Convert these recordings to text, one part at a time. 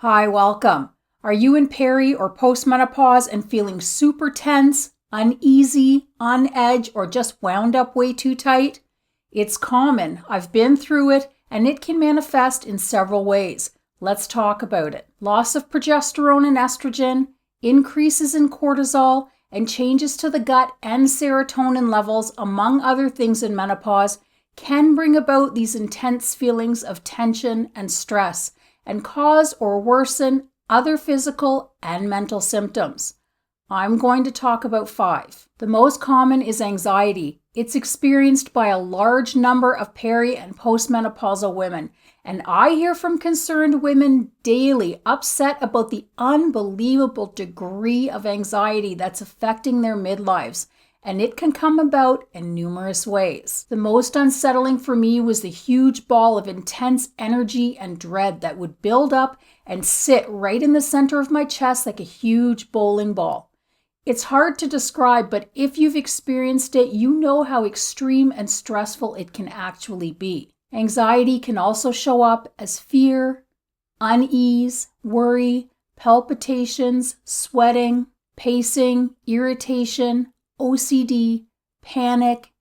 Hi, welcome. Are you in peri or postmenopause and feeling super tense, uneasy, on edge, or just wound up way too tight? It's common. I've been through it, and it can manifest in several ways. Let's talk about it. Loss of progesterone and estrogen, increases in cortisol, and changes to the gut and serotonin levels, among other things in menopause, can bring about these intense feelings of tension and stress, and cause or worsen other physical and mental symptoms. I'm going to talk about 5. The most common is anxiety. It's experienced by a large number of peri and postmenopausal women, and I hear from concerned women daily upset about the unbelievable degree of anxiety that's affecting their midlives, and it can come about in numerous ways. The most unsettling for me was the huge ball of intense energy and dread that would build up and sit right in the center of my chest like a huge bowling ball. It's hard to describe, but if you've experienced it, you know how extreme and stressful it can actually be. Anxiety can also show up as fear, unease, worry, palpitations, sweating, pacing, irritation, OCD, panic,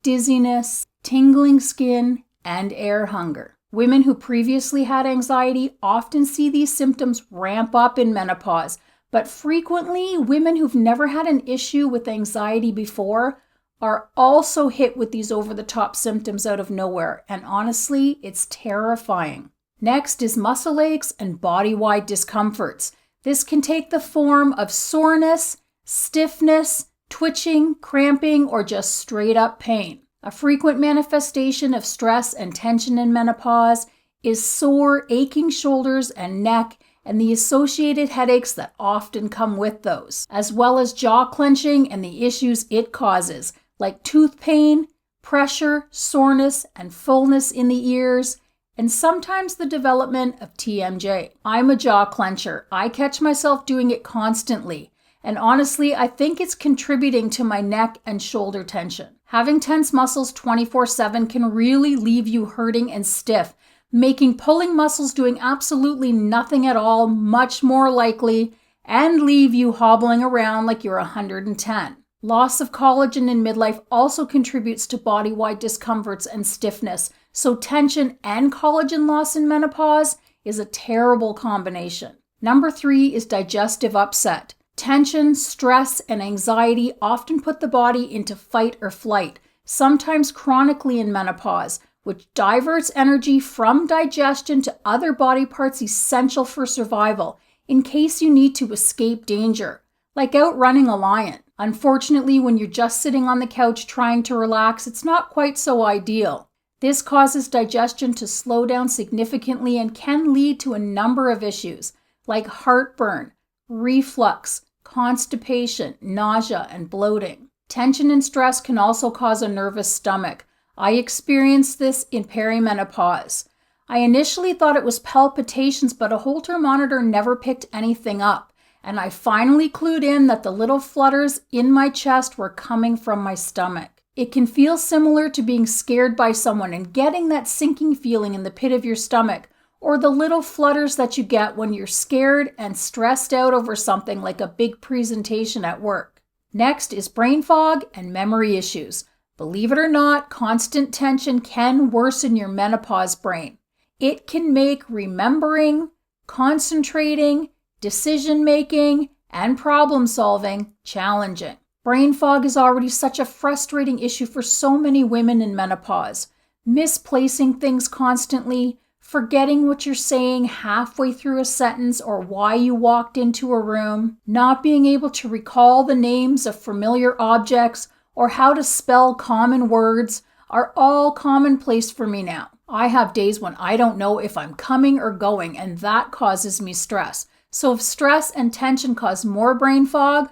dizziness, tingling skin, and air hunger. Women who previously had anxiety often see these symptoms ramp up in menopause, but frequently women who've never had an issue with anxiety before are also hit with these over-the-top symptoms out of nowhere, and honestly, it's terrifying. Next is muscle aches and body-wide discomforts. This can take the form of soreness, stiffness, twitching, cramping, or just straight up pain. A frequent manifestation of stress and tension in menopause is sore, aching shoulders and neck, and the associated headaches that often come with those, as well as jaw clenching and the issues it causes, like tooth pain, pressure, soreness, and fullness in the ears, and sometimes the development of TMJ. I'm a jaw clencher. I catch myself doing it constantly. And honestly, I think it's contributing to my neck and shoulder tension. Having tense muscles 24/7 can really leave you hurting and stiff, making pulling muscles doing absolutely nothing at all much more likely, and leave you hobbling around like you're 110. Loss of collagen in midlife also contributes to body-wide discomforts and stiffness, so tension and collagen loss in menopause is a terrible combination. Number 3 is digestive upset. Tension, stress, and anxiety often put the body into fight or flight, sometimes chronically in menopause, which diverts energy from digestion to other body parts essential for survival in case you need to escape danger, like outrunning a lion. Unfortunately, when you're just sitting on the couch trying to relax, it's not quite so ideal. This causes digestion to slow down significantly and can lead to a number of issues, like heartburn, reflux, constipation, nausea, and bloating. Tension and stress can also cause a nervous stomach. I experienced this in perimenopause. I initially thought it was palpitations, but a Holter monitor never picked anything up, and I finally clued in that the little flutters in my chest were coming from my stomach. It can feel similar to being scared by someone and getting that sinking feeling in the pit of your stomach, or the little flutters that you get when you're scared and stressed out over something like a big presentation at work. Next is brain fog and memory issues. Believe it or not, constant tension can worsen your menopause brain. It can make remembering, concentrating, decision-making, and problem-solving challenging. Brain fog is already such a frustrating issue for so many women in menopause. Misplacing things constantly, forgetting what you're saying halfway through a sentence or why you walked into a room, not being able to recall the names of familiar objects or how to spell common words are all commonplace for me now. I have days when I don't know if I'm coming or going, and that causes me stress. So if stress and tension cause more brain fog,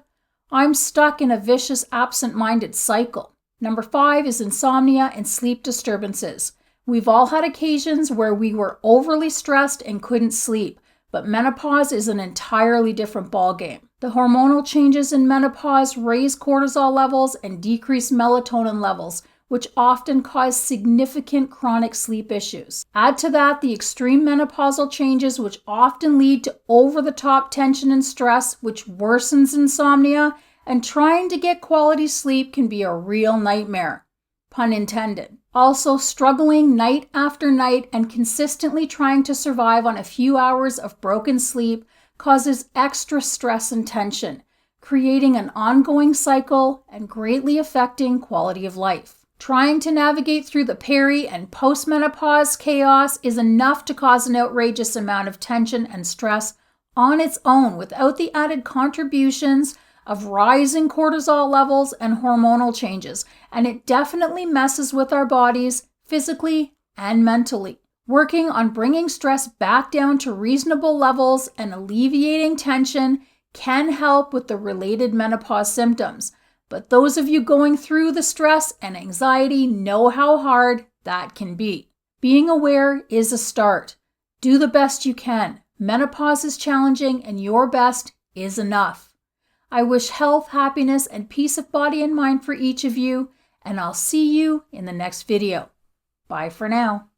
I'm stuck in a vicious absent-minded cycle. Number 5 is insomnia and sleep disturbances. We've all had occasions where we were overly stressed and couldn't sleep, but menopause is an entirely different ballgame. The hormonal changes in menopause raise cortisol levels and decrease melatonin levels, which often cause significant chronic sleep issues. Add to that the extreme menopausal changes, which often lead to over-the-top tension and stress, which worsens insomnia, and trying to get quality sleep can be a real nightmare. Pun intended. Also, struggling night after night and consistently trying to survive on a few hours of broken sleep causes extra stress and tension, creating an ongoing cycle and greatly affecting quality of life. Trying to navigate through the peri- and postmenopause chaos is enough to cause an outrageous amount of tension and stress on its own without the added contributions of rising cortisol levels and hormonal changes, and it definitely messes with our bodies physically and mentally. Working on bringing stress back down to reasonable levels and alleviating tension can help with the related menopause symptoms, but those of you going through the stress and anxiety know how hard that can be. Being aware is a start. Do the best you can. Menopause is challenging, and your best is enough. I wish health, happiness, and peace of body and mind for each of you, and I'll see you in the next video. Bye for now.